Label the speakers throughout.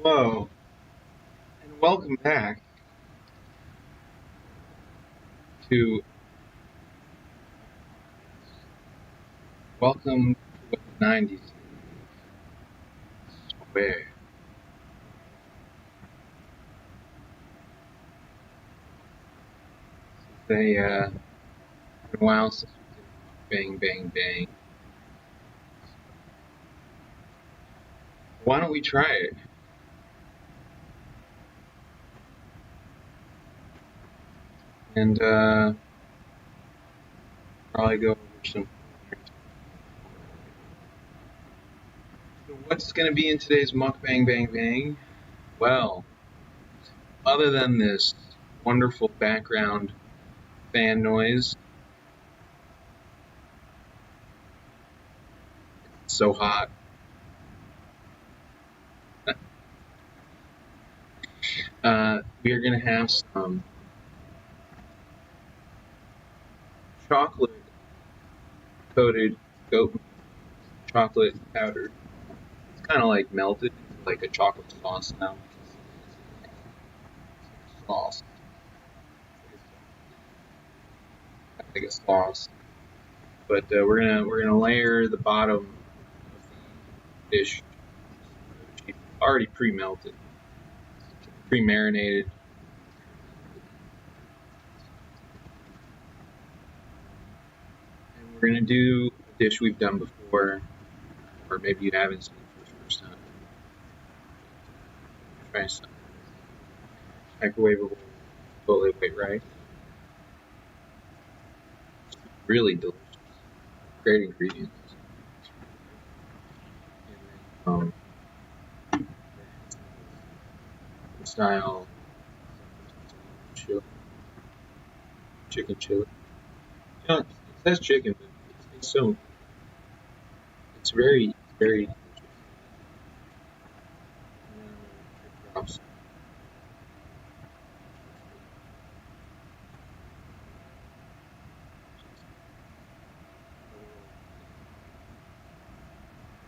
Speaker 1: Hello, and welcome back to Welcome to What the 90s Square. This is been a while since we did Bang Bang Bang. Why don't we try it? And probably go over some. So what's going to be in today's Muck Bang Bang Bang? Well, other than this wonderful background fan noise, it's so hot. We are going to have some chocolate coated goat chocolate powder. It's kind of like melted into like a chocolate sauce now. Sauce, like a sauce. But we're gonna layer the bottom of the dish already pre-melted, pre-marinated. And we're gonna do a dish we've done before, or maybe you haven't seen it for the first time. Try some microwavable Chipotle white rice. It's really delicious. Great ingredients. And then style chili, chicken chili. You know, it says chicken, but it's so it's very drops.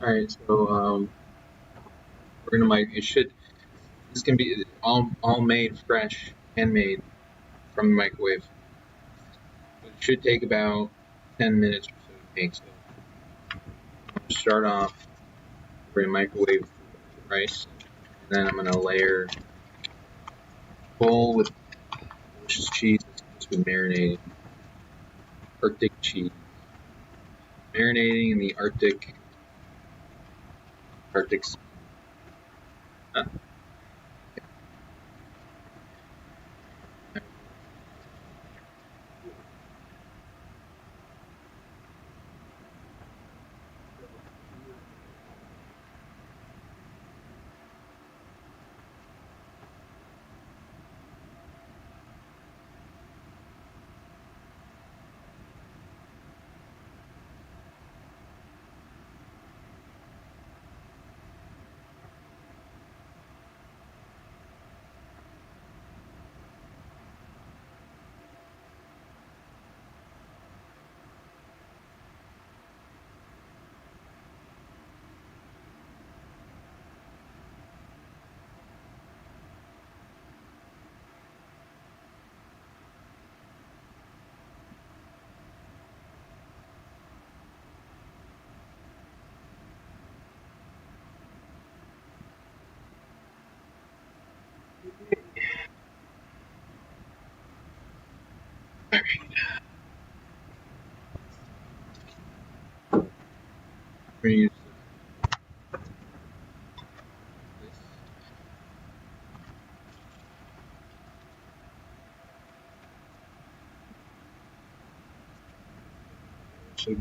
Speaker 1: All right, so we're gonna make it should. This can be all made fresh, handmade from the microwave. But it should take about 10 minutes or so to make. So I'm gonna start off. We're gonna microwave the rice, and then I'm gonna layer a bowl with delicious cheese that's just been marinating. Arctic cheese, marinating in the Arctic. Uh, all right. We're gonna use this. So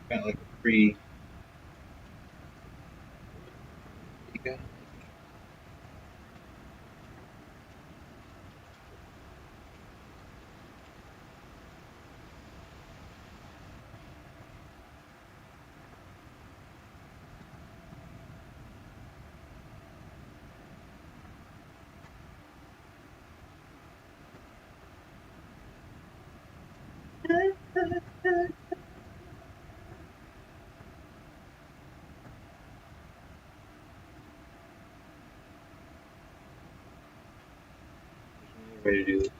Speaker 1: got like a pre. way to do this.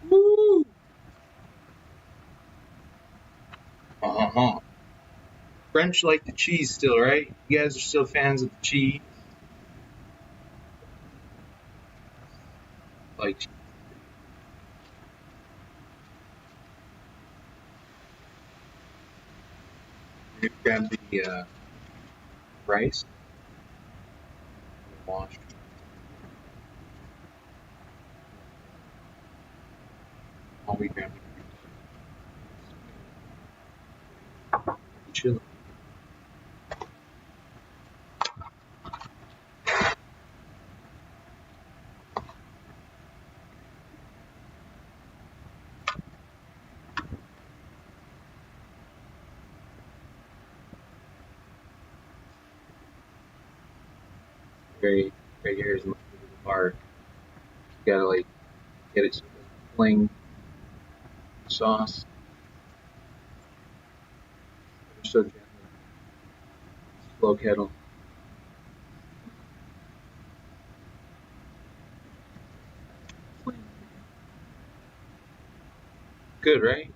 Speaker 1: Woo! Uh-huh. French like the cheese still, right? You guys are still fans of the cheese? Like, you grab the rice, washed. All we grab the chili. Right, right here is the part. You gotta like get it so it doesn't fling sauce. So gently. Slow kettle. Good, right?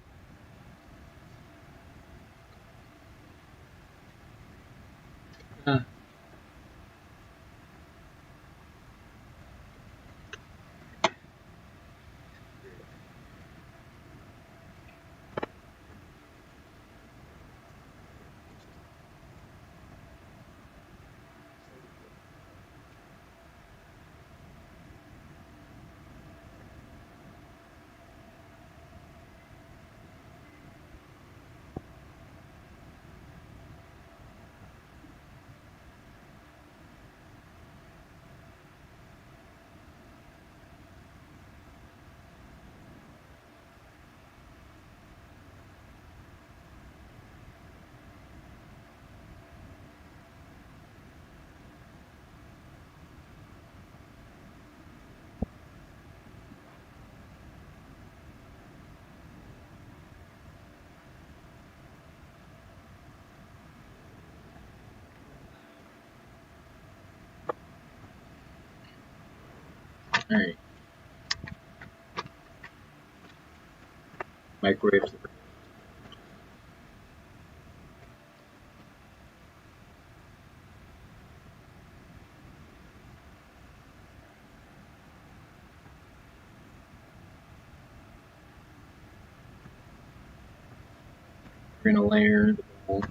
Speaker 1: Uh, all right. Microwave. We're gonna layer the bowl.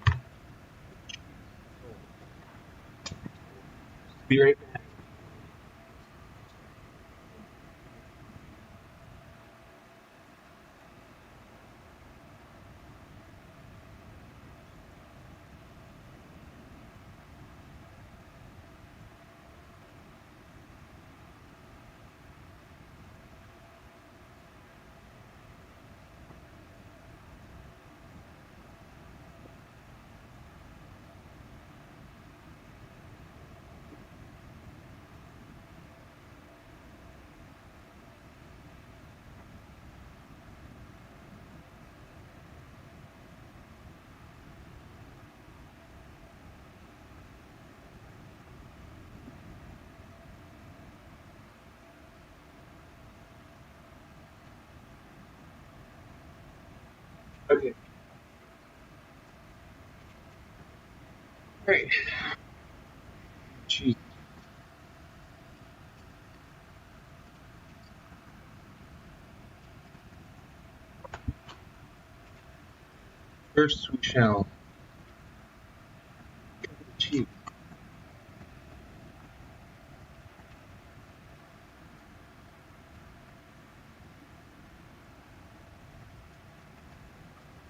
Speaker 1: Be right back. Okay. All right. Cheese. First, we shall cut the cheese.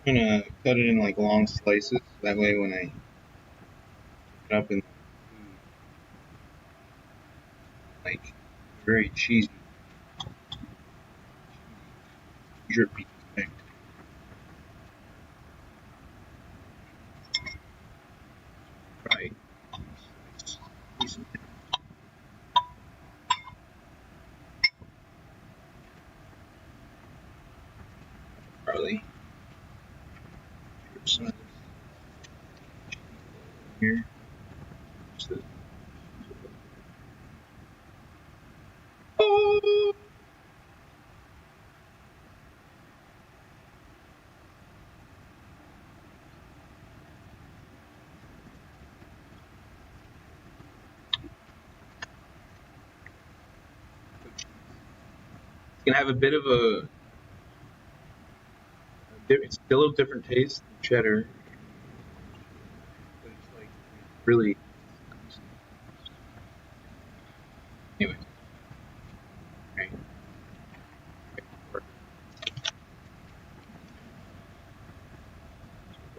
Speaker 1: I'm gonna cut it in like long slices. That way, when I pick it up in the food, like very cheesy, drippy effect. Probably some of this here. Oh! It's gonna have a bit of it's a little different taste than cheddar, but it's like really. Anyway, right.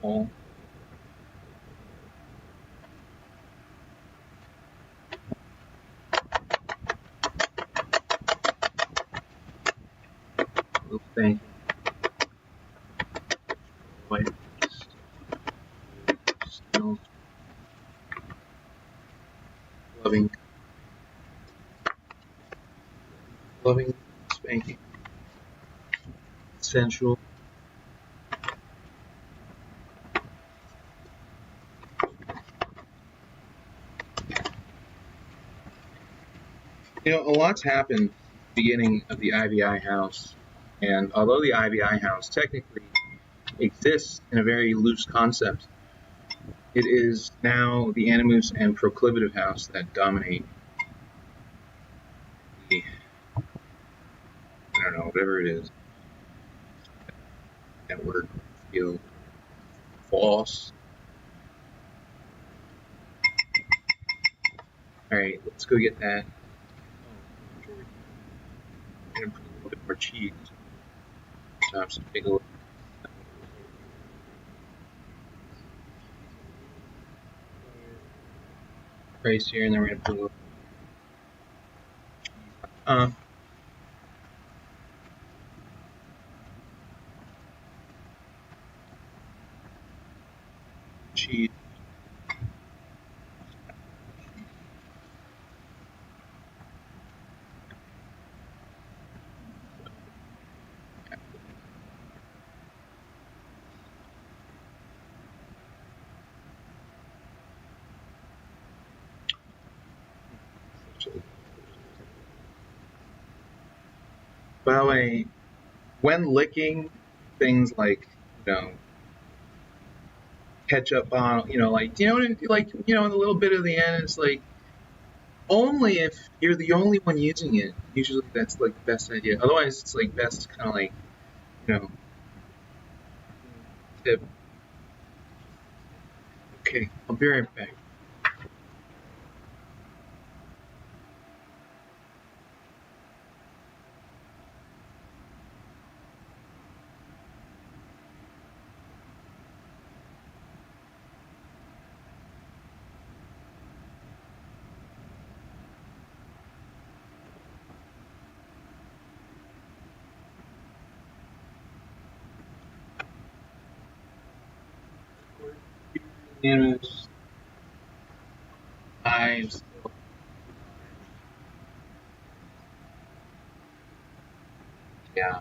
Speaker 1: All. Little spanky. White. Smells loving. Loving spanking. Sensual. A lot's happened at the beginning of the IVI house, and although the IVI house technically exists in a very loose concept, it is now the Animus and Proclivative house that dominate the, I don't know, whatever it is, network, field, false. Alright, let's go get that. I'm gonna put a little bit more cheese. So I'm just take a look. Price here, and then we're gonna put a little cheese. By the way, when licking things like, ketchup bottle, like, a little bit of the end, it's like, only if you're the only one using it, usually that's like the best idea. Otherwise, it's like best kind of like, tip. Okay, I'll be right back. Animus, hives. Yeah.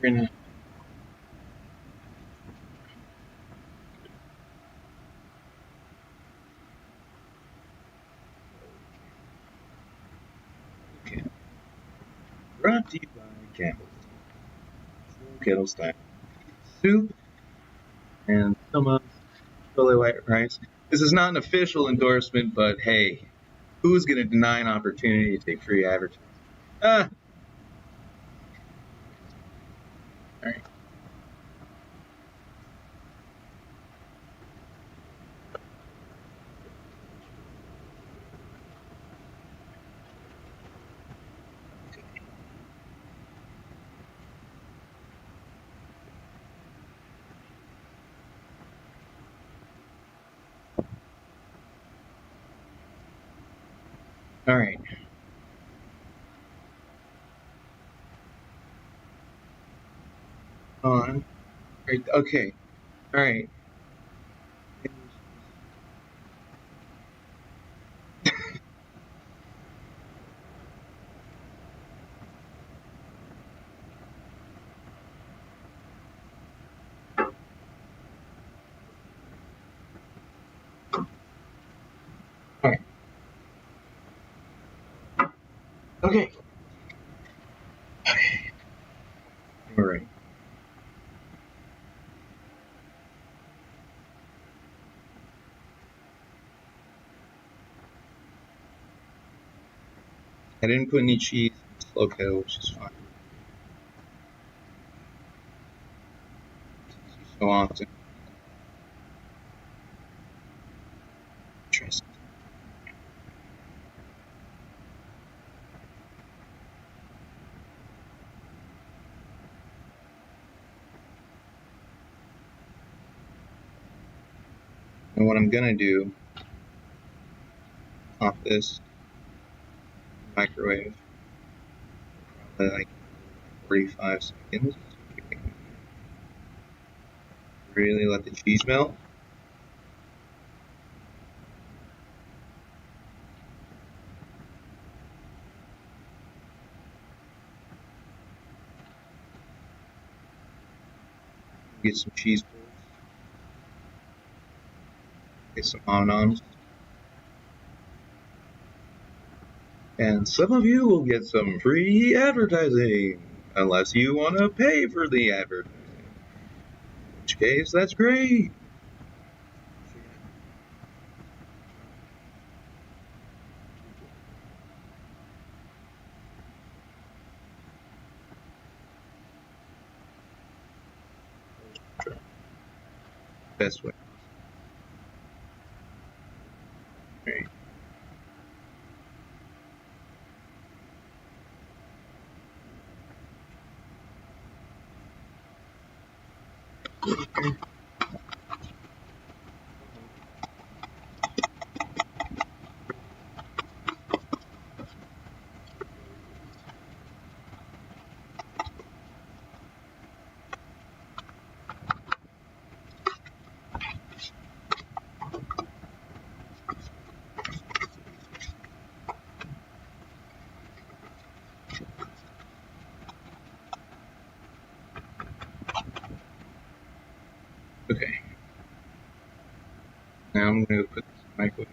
Speaker 1: We're gonna. Okay. Brought to you by Campbell's. Kettle style soup and some chili white rice. This is not an official endorsement, but hey, who's going to deny an opportunity to take free advertising? Ah, all right. All right. On. Right. Okay. All right. All right. Okay. All right. I didn't put any cheese in this loco, which is fine. So often. Interesting. And what I'm gonna do, pop this microwave, probably like 45 seconds. Really let the cheese melt. Get some cheese balls. Get some on-ons. And some of you will get some free advertising, unless you want to pay for the advertising. In which case, that's great. Best way. Right. Okay. Now I'm going to put this in the microwave.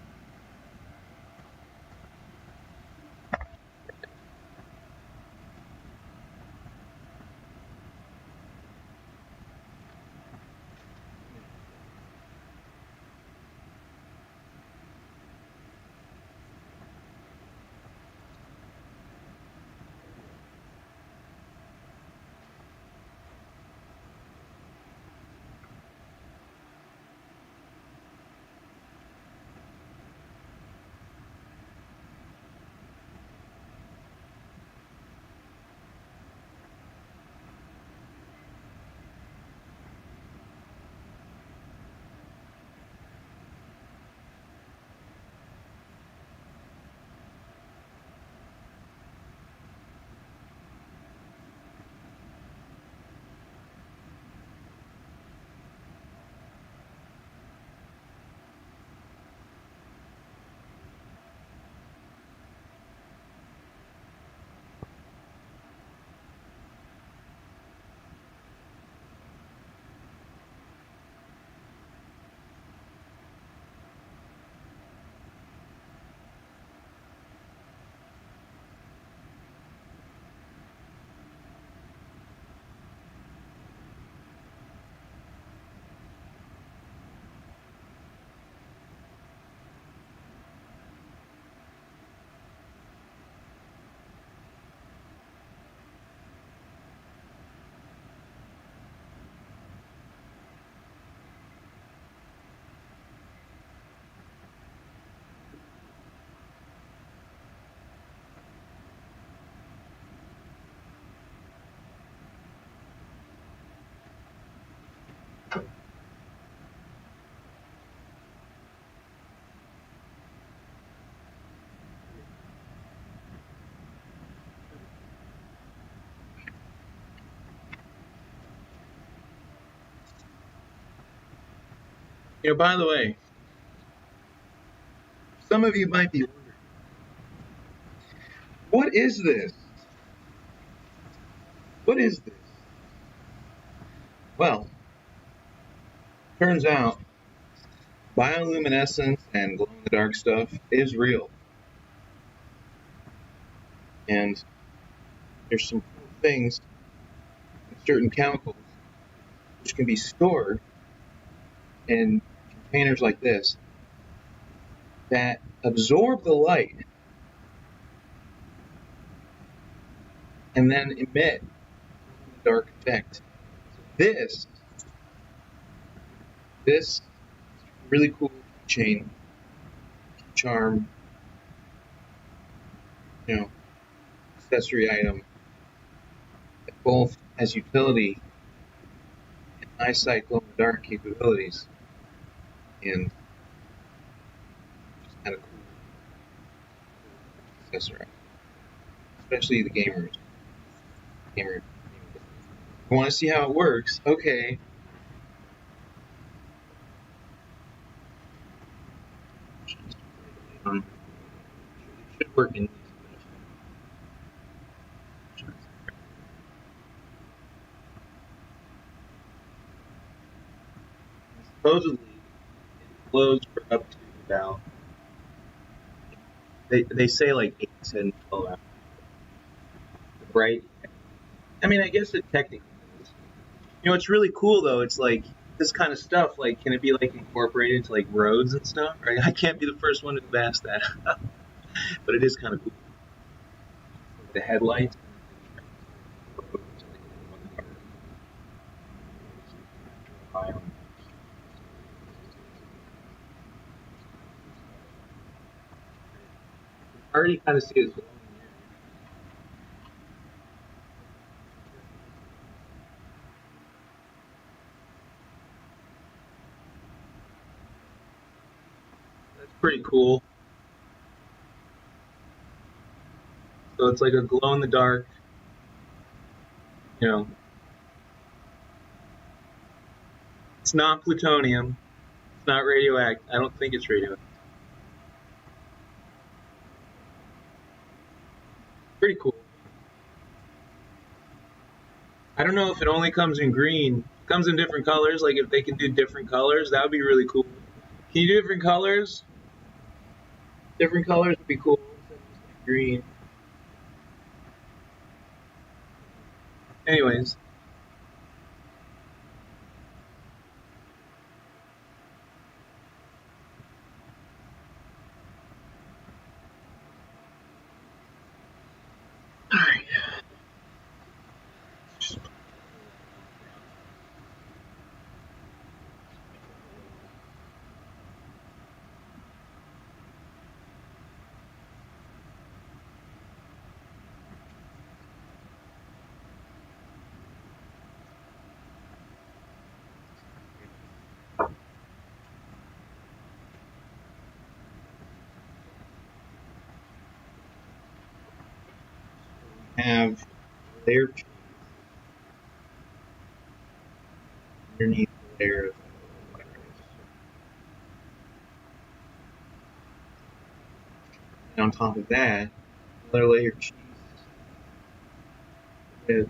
Speaker 1: By the way, some of you might be wondering, what is this? What is this? Well, turns out bioluminescence and glow-in-the-dark stuff is real. And there's some cool things in certain chemicals which can be stored in containers like this that absorb the light and then emit the dark effect. This really cool chain, charm, accessory item that both has utility and eyesight glow-in-the-dark capabilities, and just kind of cool accessory, especially the gamers. You want to see how it works? Okay. It should work in these. Supposedly, it glows for up to about, they say like 8 to 12 hours. Right? I mean, I guess it technically is. It's really cool though. It's like this kind of stuff. Like, can it be like incorporated into like roads and stuff? Right? I can't be the first one to have asked that, but it is kind of cool. The headlights. I already kind of see it. That's pretty cool. So it's like a glow in the dark, It's not plutonium. It's not radioactive. I don't think it's radioactive. Pretty cool. I don't know if it only comes in green. It comes in different colors. Like if they can do different colors, that would be really cool. Can you do different colors? Different colors would be cool. Like green. Anyways. Alright. Have layer cheese underneath the layer of white rice. And on top of that, another layer of cheese with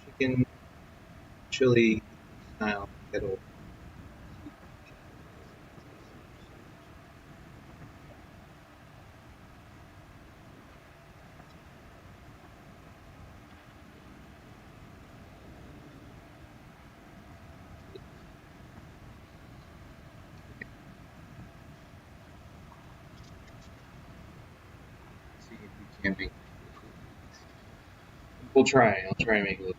Speaker 1: chicken chili style kettle. See if we can make it. We'll try. I'll try and make it look.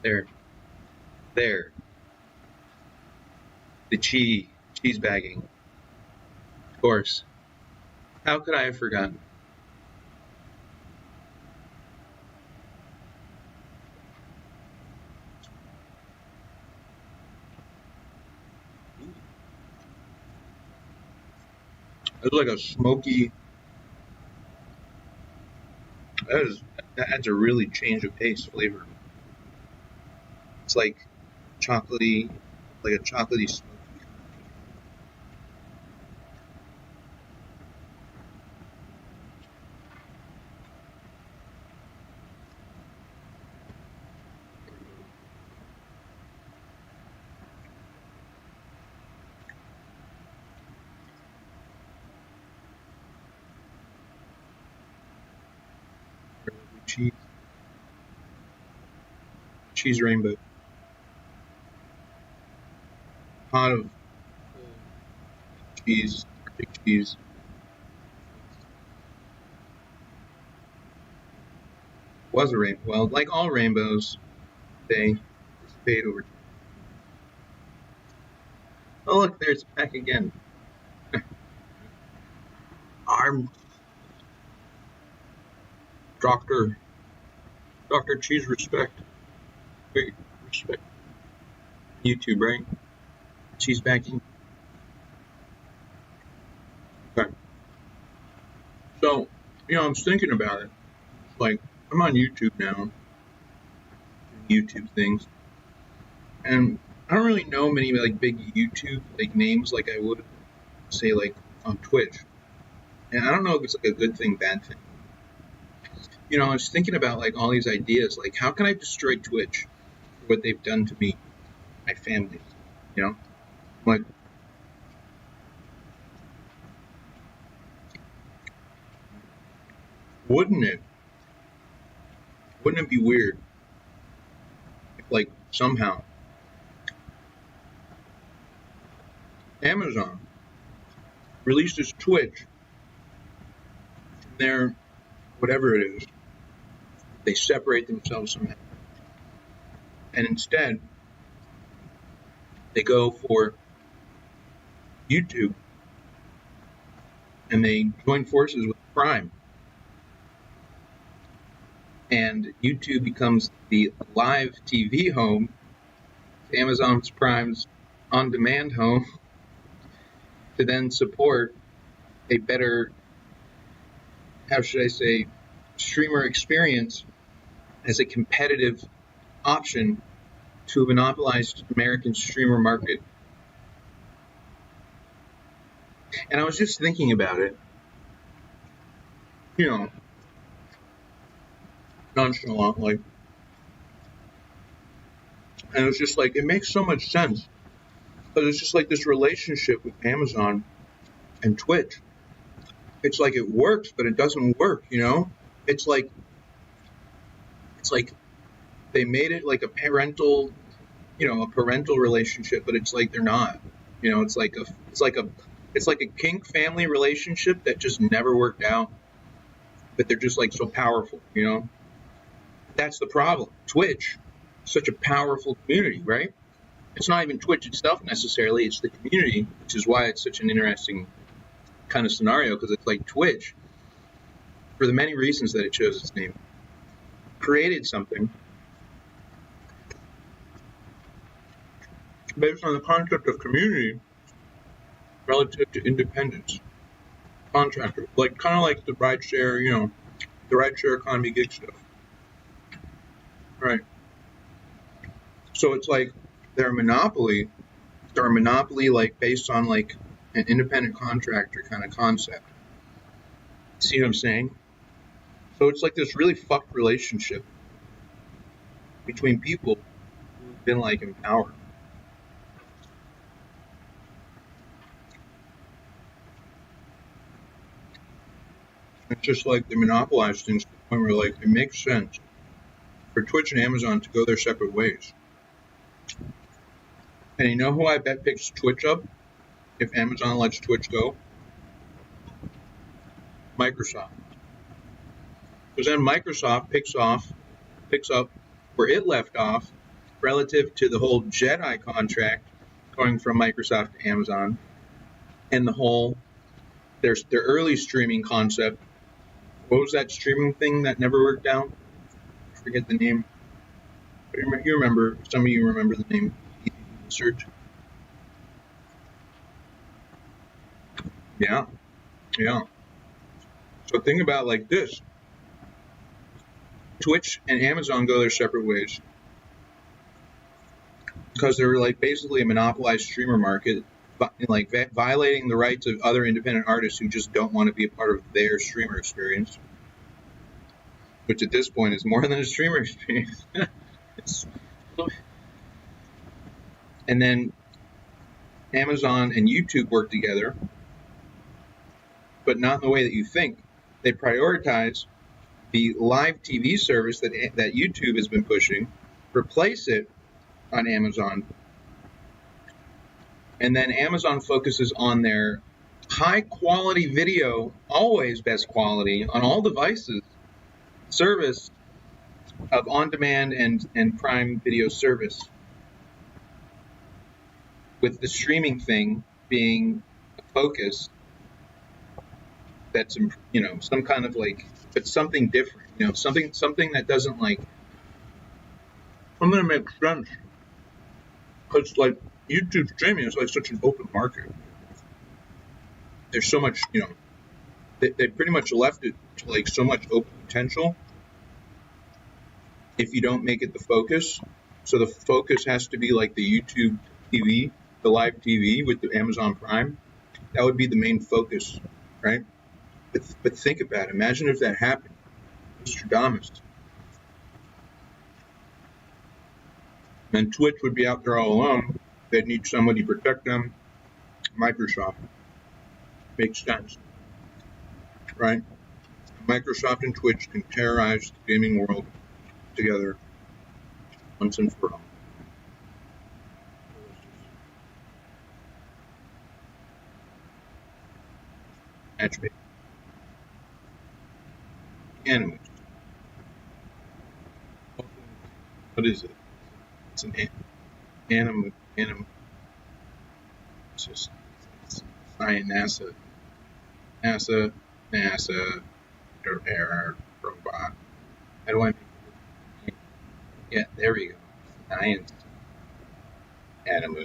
Speaker 1: There. There. The cheese bagging. Of course. How could I have forgotten? It's like a smoky. That adds a really change of taste flavor. It's like chocolatey, like a chocolatey smoky. Cheese, cheese rainbow. Pot of cheese, big cheese. Was a rainbow. Well, like all rainbows, they fade over time. Oh, look, there's back again. Arm Doctor Cheese Respect. Wait, respect. YouTube, right? Cheese backing. Okay. So, I was thinking about it. Like, I'm on YouTube now, YouTube things, and I don't really know many like big YouTube like names like I would say like on Twitch. And I don't know if it's like a good thing, bad thing. I was thinking about like all these ideas, like how can I destroy Twitch for what they've done to me, my family, you know? Like, wouldn't it? Wouldn't it be weird if like somehow Amazon releases Twitch from their whatever it is, they separate themselves somehow, and instead they go for YouTube and they join forces with Prime, and YouTube becomes the live TV home, Amazon's Prime's on-demand home, to then support a better, how should I say, streamer experience as a competitive option to a monopolized American streamer market. And I was just thinking about it, nonchalantly. And it was just like, it makes so much sense. But it's just like this relationship with Amazon and Twitch. It's like it works, but it doesn't work, It's like they made it like a parental relationship, but it's like they're not. It's like a kink family relationship that just never worked out, but they're just like so powerful. That's the problem. Twitch, such a powerful community, right? It's not even Twitch itself necessarily, it's the community, which is why it's such an interesting kind of scenario, because it's like Twitch, for the many reasons that it chose its name, created something based on the concept of community relative to independence. Contractor, like kind of like the rideshare, the rideshare economy gig stuff. Right. So it's like they're a monopoly like based on like an independent contractor kind of concept. See what I'm saying? So it's like this really fucked relationship between people who've been like in power. It's just like they monopolize things to the point where like it makes sense for Twitch and Amazon to go their separate ways. And you know who I bet picks Twitch up if Amazon lets Twitch go? Microsoft. Because then Microsoft picks up where it left off relative to the whole Jedi contract going from Microsoft to Amazon, and the whole their early streaming concept. What was that streaming thing that never worked out? I forget the name. You remember? Some of you remember the name. Search. Yeah, yeah. So think about like this: Twitch and Amazon go their separate ways because they're like basically a monopolized streamer market, like violating the rights of other independent artists who just don't want to be a part of their streamer experience, which at this point is more than a streamer experience. And then Amazon and YouTube work together, but not in the way that you think. They prioritize the live TV service that YouTube has been pushing, replace it on Amazon, and then Amazon focuses on their high quality video, always best quality on all devices, service of on-demand and Prime Video service, with the streaming thing being a focus that's, you know, some kind of like, but something different, you know, something that doesn't like, something that makes sense. Because like YouTube streaming is like such an open market. There's so much, you know, they pretty much left it to like so much open potential if you don't make it the focus. So the focus has to be like the YouTube TV, the live TV with the Amazon Prime. That would be the main focus, right? But think about it. Imagine if that happened. Nostradamus. And Twitch would be out there all alone. They'd need somebody to protect them. Microsoft. Makes sense, right? Microsoft and Twitch can terrorize the gaming world together once and for all. Matchmaking. Animals. What is it? It's an animal. It's just science, NASA, robot. How do I make it? Yeah, there we go. Science. Animal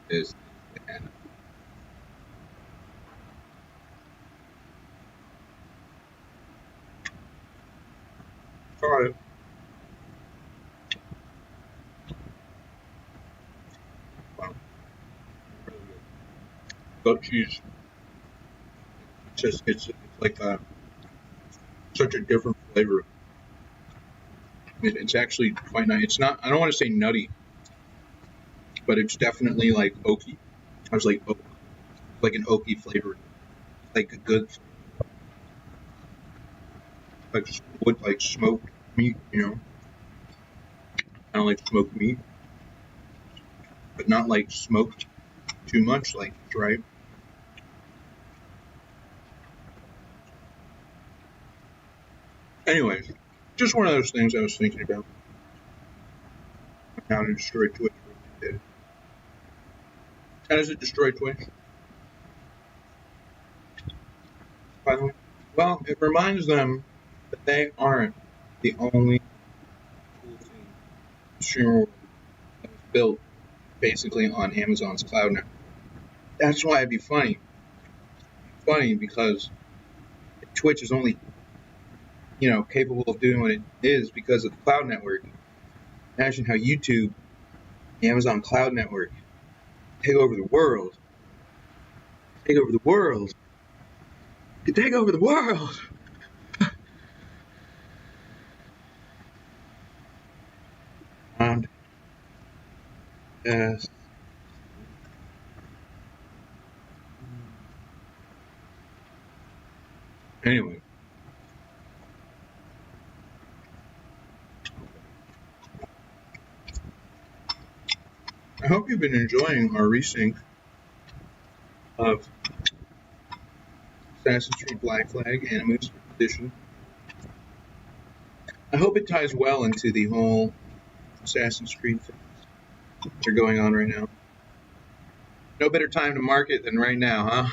Speaker 1: is the animal. Got it. Wow. Really good. Goat cheese. It's like such a different flavor. It's actually quite nice. It's not, I don't want to say nutty, but it's definitely like oaky. I was like oak, like an oaky flavor, like a good, like would like smoked meat, you know. I don't like smoked meat, but not like smoked too much, like, right? Anyways, just one of those things I was thinking about. How to destroy Twitch. How does it destroy Twitch? By the way, well, it reminds them that they aren't the only cool thing streamer world that was built basically on Amazon's cloud network. That's why it'd be funny. Funny because Twitch is only, you know, capable of doing what it is because of the cloud network. Imagine how YouTube, the Amazon cloud network, take over the world. Take over the world. You take over the world. And yes. Anyway. I hope you've been enjoying our resync of Assassin's Creed Black Flag Animus Edition. I hope it ties well into the whole Assassin's Creed things that are going on right now. No better time to market than right now, huh?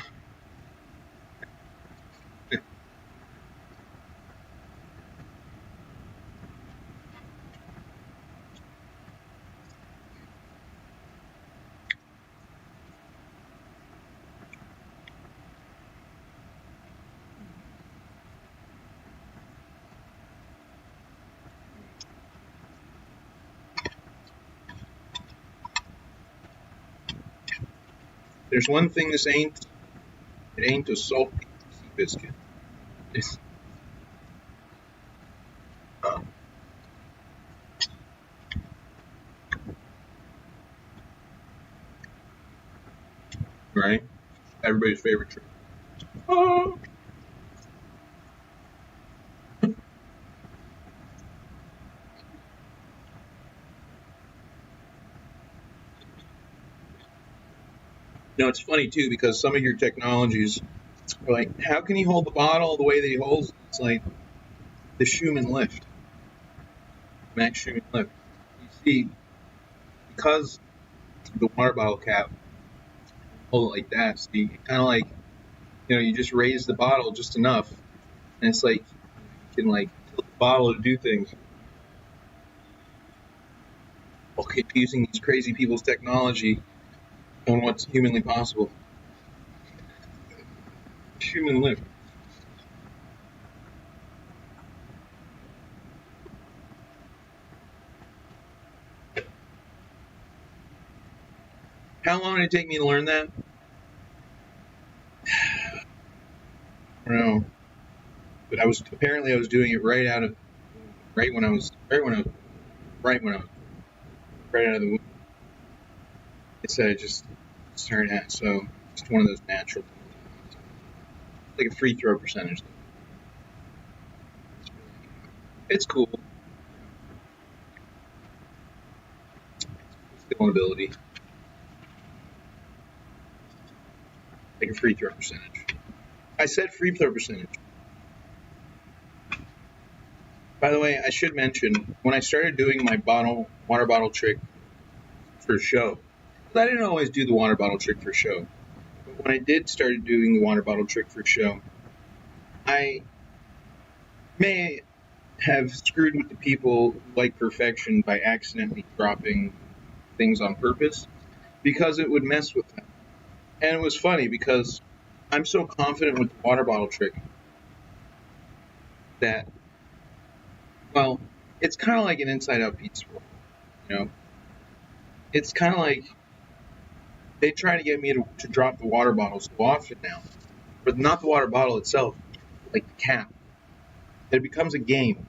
Speaker 1: There's one thing this ain't. It ain't a salty sea biscuit. It's, right? Everybody's favorite trick. Oh. You know, it's funny too because some of your technologies are like, how can he hold the bottle the way that he holds it? It's like the Schumann lift, Max Schumann lift. You see, because the water bottle cap hold it like that, so you kind of like, you just raise the bottle just enough, and it's like you can like tilt the bottle to do things. Okay, using these crazy people's technology on what's humanly possible. Schumann lift. How long did it take me to learn that? I don't know, but I was doing it right out of right when I was right out of the womb. It's I just started at, so just one of those natural, like a free throw percentage. It's cool. Skill and ability, like a free throw percentage. I said free throw percentage. By the way, I should mention when I started doing my water bottle trick for show, I didn't always do the water bottle trick for show. But when I did start doing the water bottle trick for show, I may have screwed with the people who like perfection by accidentally dropping things on purpose because it would mess with them. And it was funny because I'm so confident with the water bottle trick that, well, it's kind of like an inside out pizza roll, you know? It's kind of like they try to get me to drop the water bottle so often now, but not the water bottle itself, like the cap. It becomes a game.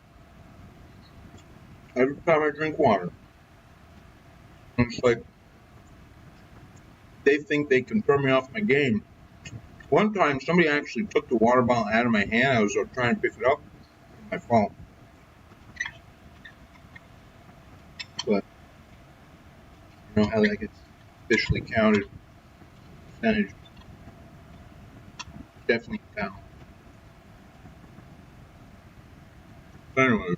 Speaker 1: Every time I drink water, it's like they think they can throw me off my game. One time, somebody actually took the water bottle out of my hand. I was trying to pick it up. My fault. But you know how that gets officially counted. Percentage definitely count. But anyway,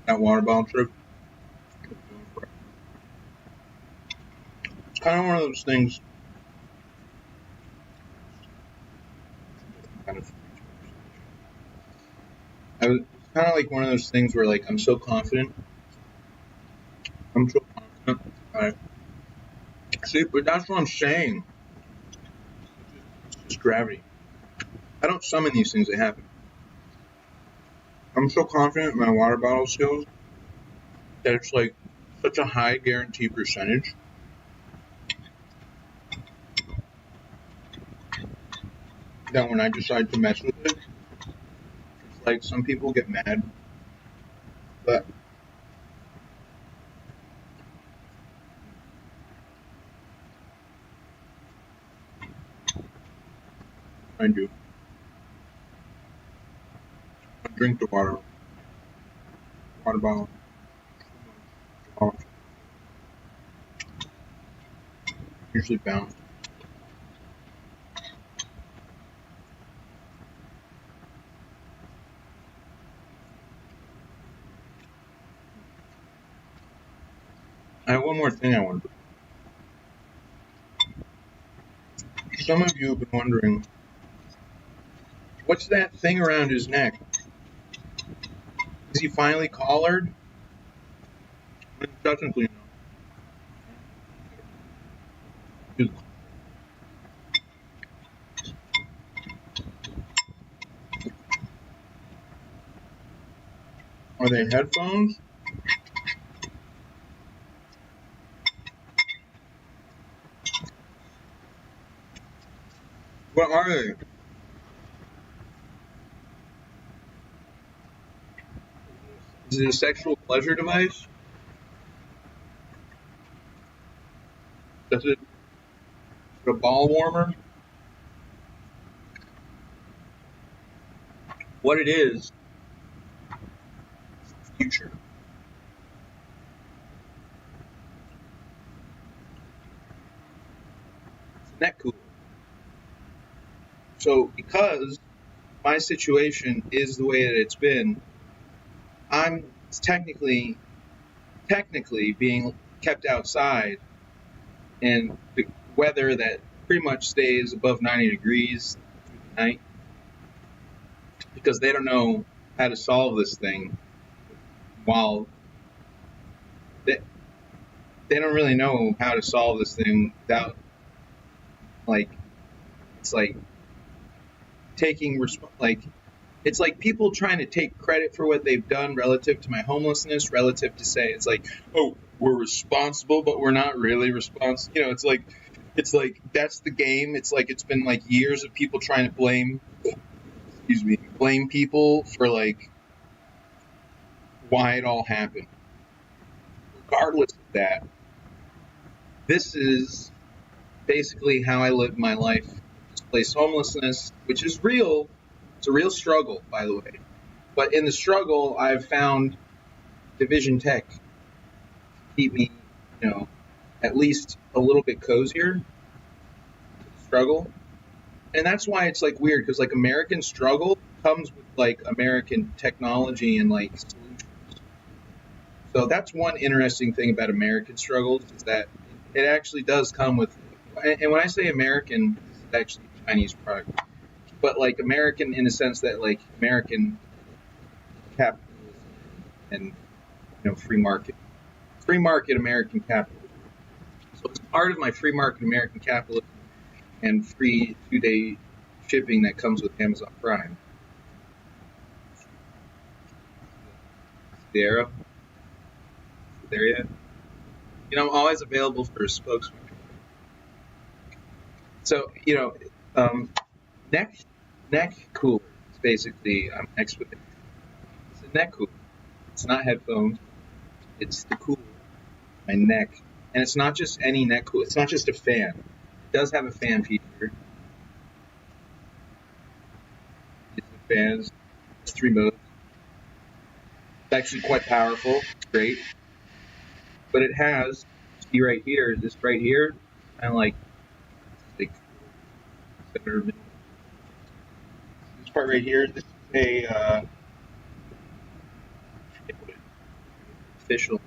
Speaker 1: that water bottle trip. It's kind of one of those things. Kind of. It's kind of like one of those things where like I'm so confident. I'm so confident. Right. See, but that's what I'm saying. It's just gravity. I don't summon these things; they happen. I'm so confident in my water bottle skills that it's like such a high guarantee percentage that when I decide to mess with it, it's like some people get mad, but I do. I drink the water bottle. Usually balanced. I have one more thing I want to. Some of you have been wondering, what's that thing around his neck? Is he finally collared? Technically, no. Are they headphones? What are they? Is it a sexual pleasure device? Is it a ball warmer? What it is the future. It's a neck cooler. So because my situation is the way that it's been, I'm technically being kept outside in the weather that pretty much stays above 90 degrees through the night because they don't know how to solve this thing while they don't really know how to solve this thing without, like, it's like taking like it's like people trying to take credit for what they've done relative to my homelessness, relative to say it's like, oh, we're responsible, but we're not really responsible. It's like that's the game. It's like it's been like years of people trying to blame people for like why it all happened. Regardless of that, this is basically how I live my life. Displaced homelessness, which is real. It's a real struggle, by the way. But in the struggle, I've found Division Tech to keep me, at least a little bit cozier to the struggle. And that's why it's like weird because like American struggle comes with like American technology and like solutions. So that's one interesting thing about American struggles is that it actually does come with, and when I say American, it's actually a Chinese product, but like American in the sense that like American capitalism and free market American capitalism. So it's part of my free market American capitalism and free 2-day shipping that comes with Amazon Prime. The arrow? There yet? I'm always available for a spokesman. So, neck cooler is basically explanation. It's a neck cooler. It's not headphones. It's the cooler, my neck. And it's not just any neck cooler. It's not just a fan. It does have a fan feature. It's the fans. It's 3 modes. It's actually quite powerful. It's great. But it has, see right here, this right here, kind of like center middle. This part right here, this is a official.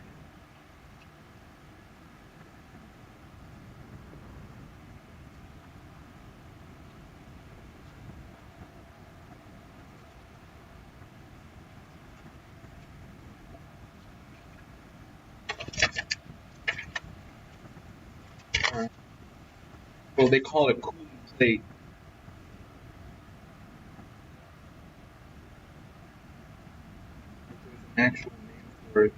Speaker 1: Well, they call it a cooling plate. There's an actual name for it.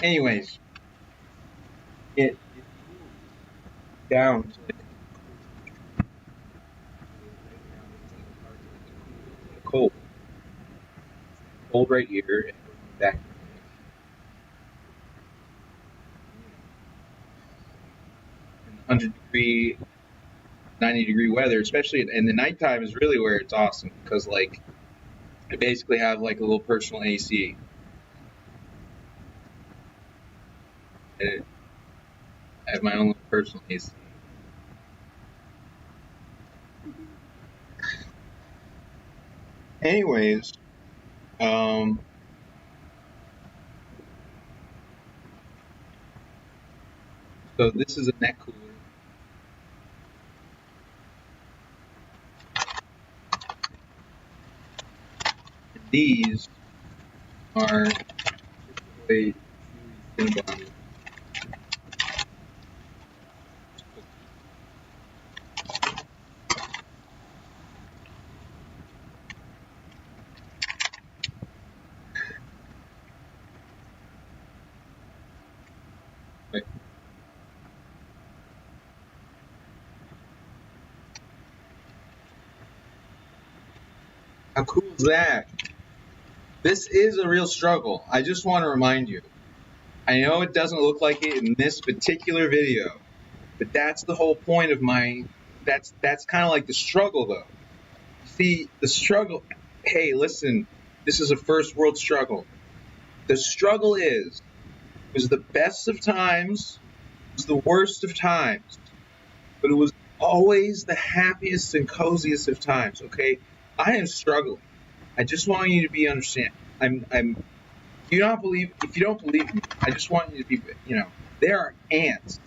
Speaker 1: Anyways, it cools down to like cold. Cold right here and back. 100-degree, 90-degree weather, especially in the nighttime, is really where it's awesome because like I basically have like a little personal AC. I have my own little personal AC. Anyways, um, so this is a neck cooler. And these are typically Cinnabon. How cool is that? This is a real struggle. I just want to remind you. I know it doesn't look like it in this particular video, but that's the whole point of that's kind of like the struggle though. See, the struggle, hey, listen, this is a first world struggle. The struggle is, it was the best of times, it was the worst of times, but it was always the happiest and coziest of times, okay? I am struggling. I just want you to be understand. If you don't believe me, I just want you to be, there are ants.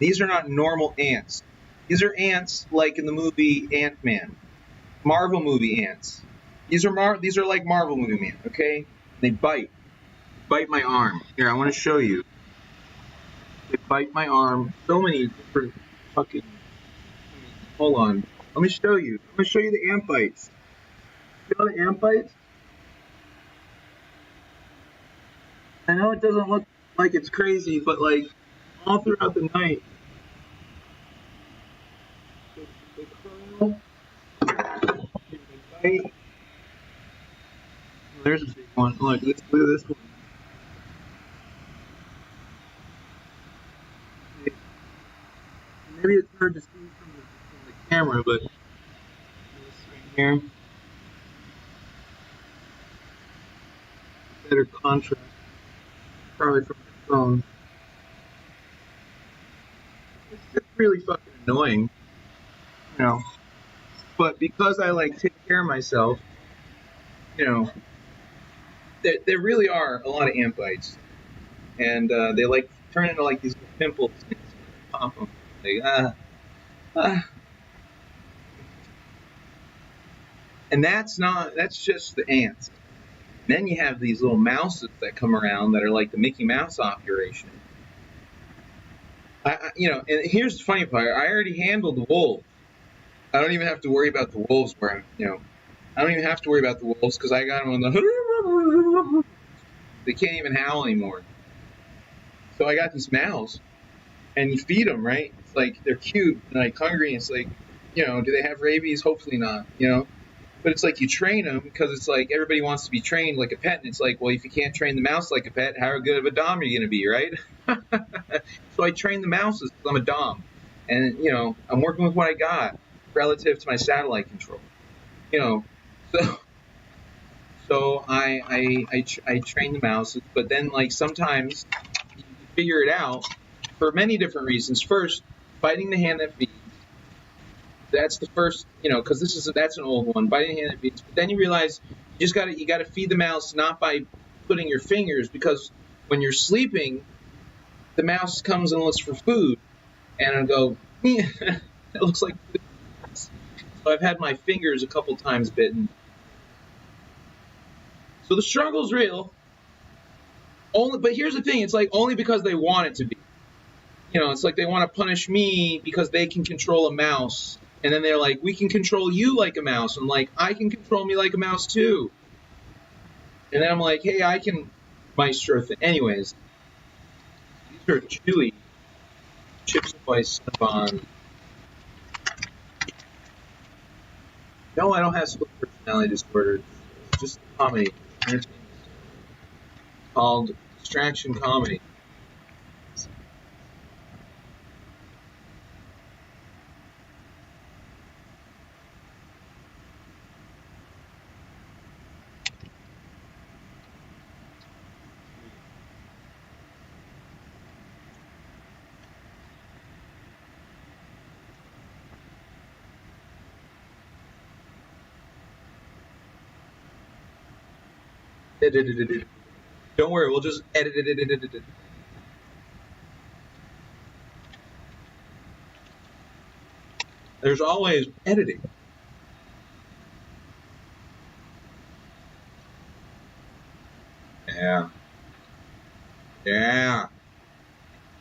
Speaker 1: These are not normal ants. These are ants like in the movie Ant-Man, Marvel movie ants. These are like Marvel movie ants, okay? They bite my arm. Here, I want to show you. They bite my arm. So many different fucking. Hold on. Let me show you. I'm gonna show you the ant bites. You know the ant bites? I know it doesn't look like it's crazy, but like all throughout the night, they curl, they bite. There's a big one. Look at this one. Maybe it's hard to see from the camera, but this right here, better contrast, probably from the phone. It's really fucking annoying, you know. But because I like take care of myself, you know, there really are a lot of ant bites, and they like turn into like these little pimples. And pop them. Like ah. And that's just the ants. Then you have these little mouses that come around that are like the Mickey Mouse operation. And here's the funny part. I already handled the wolves. I don't even have to worry about the wolves I don't even have to worry about the wolves because I got them on the. They can't even howl anymore. So I got these mouse, and you feed them, right? It's like they're cute and like hungry. And it's like, do they have rabies? Hopefully not. But it's like you train them because it's like everybody wants to be trained like a pet, and it's like, well, if you can't train the mouse like a pet, how good of a dom are you going to be, right? So I train the mouses because I'm a dom, and I'm working with what I got relative to my satellite control. So I train the mouses, but then like sometimes you figure it out for many different reasons. First, biting the hand that feeds. That's the first, because that's an old one. Biting the hand that feeds. But then you realize you gotta feed the mouse not by putting your fingers, because when you're sleeping, the mouse comes and looks for food, and it'll go. It looks like food. So I've had my fingers a couple times bitten. So the struggle's real. But here's the thing: it's like only because they want it to be. It's like they want to punish me because they can control a mouse, and then they're like, "We can control you like a mouse." I'm like, "I can control me like a mouse too." And then I'm like, "Hey, I can maestro thing." Anyways, these are chewy chips by Cinnabon. No, I don't have split personality disorder. It's just comedy. It's called distraction comedy. Don't worry, we'll just edit it. There's always editing. Yeah. Yeah.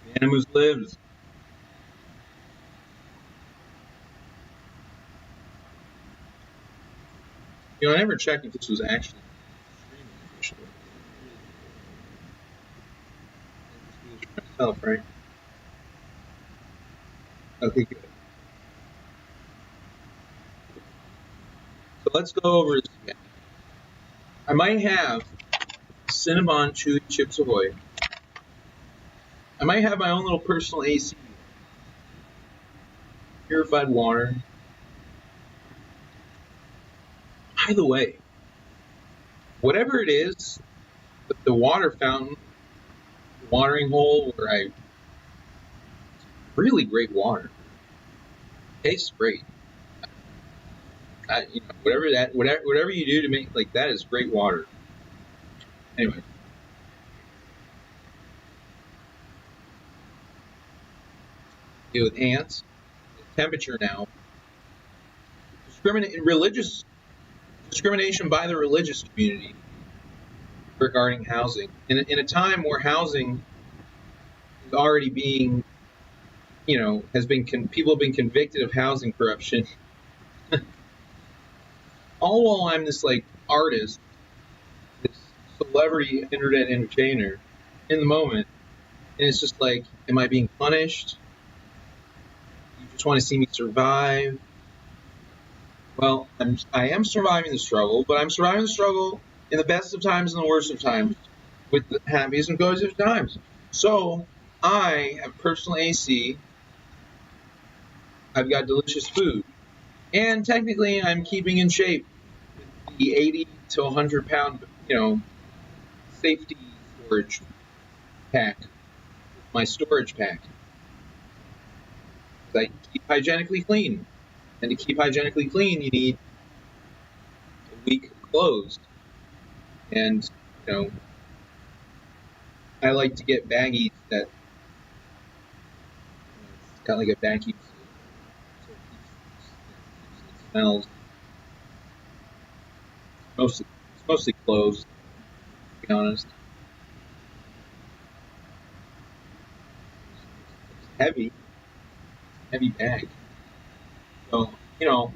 Speaker 1: The Animus lives. You know, I never checked if this was actually streaming officially. I'll just do this for myself, right? Okay, good. So let's go over this again. I might have Cinnabon Chewy Chips Ahoy. I might have my own little personal AC. Purified water. By the way, whatever it is, the water fountain, the watering hole where I really great water. Tastes great. You know, whatever you do to make like that is great water. Anyway, deal with ants. The temperature now. Discrimination by the religious community regarding housing. In a time where housing is already being, you know, people have been convicted of housing corruption. All while I'm this like artist, this celebrity internet entertainer in the moment, and it's just like, am I being punished? You just want to see me survive? Well, I am surviving the struggle, but I'm surviving the struggle in the best of times and the worst of times, with the happiest and coziest of times. So I have personal AC. I've got delicious food, and technically I'm keeping in shape with the 80 to 100 pound, you know, safety storage pack, my storage pack. I keep hygienically clean, and to keep hygienically clean, you need a week of clothes, and you know, I like to get baggies that it's got like a vacuum so it smells. It's mostly clothes, to be honest. It's heavy bag. So you know,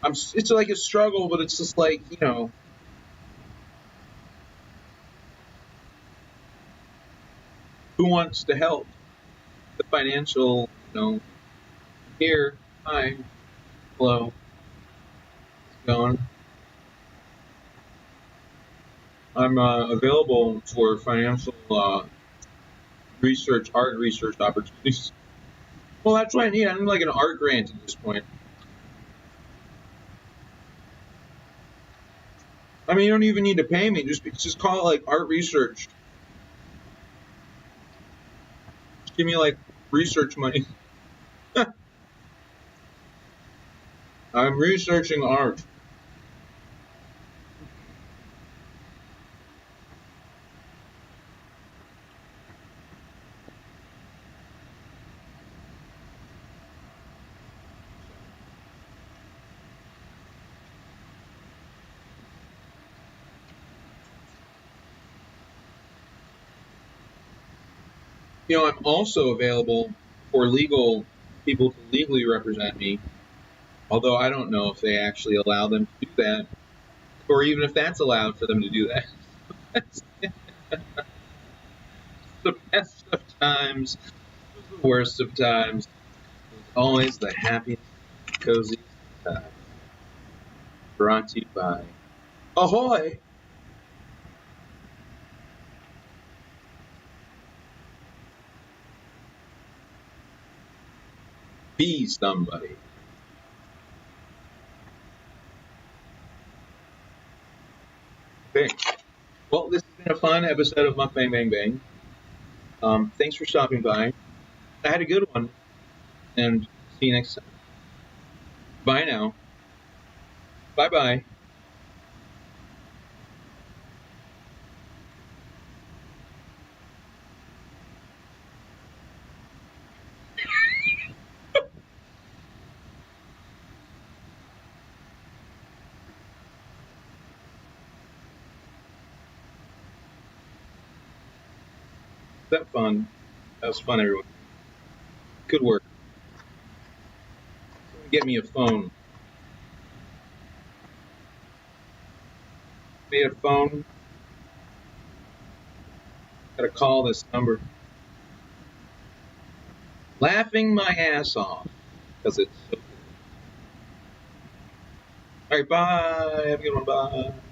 Speaker 1: it's like a struggle, but it's just like, you know, who wants to help the financial, you know, here, hi, hello, it's going. I'm available for financial art research opportunities. Well, that's what I need. I'm like an art grant at this point. I mean, you don't even need to pay me. Just call it like art research. Just give me like research money. I'm researching art. You know, I'm also available for legal people to legally represent me, although I don't know if they actually allow them to do that, or even if that's allowed for them to do that. That's the best of times, the worst of times, always the happiest, coziest of times. Brought to you by Ahoy! Be somebody. Okay. Well, this has been a fun episode of Muck Bang Bang Bang. Thanks for stopping by. I had a good one, and see you next time. Bye now. Bye bye. that fun? That was fun, everyone. Good work. Get me a phone. Need a phone? Gotta call this number. Laughing my ass off because it's so good. All right, bye. Have a good one. Bye.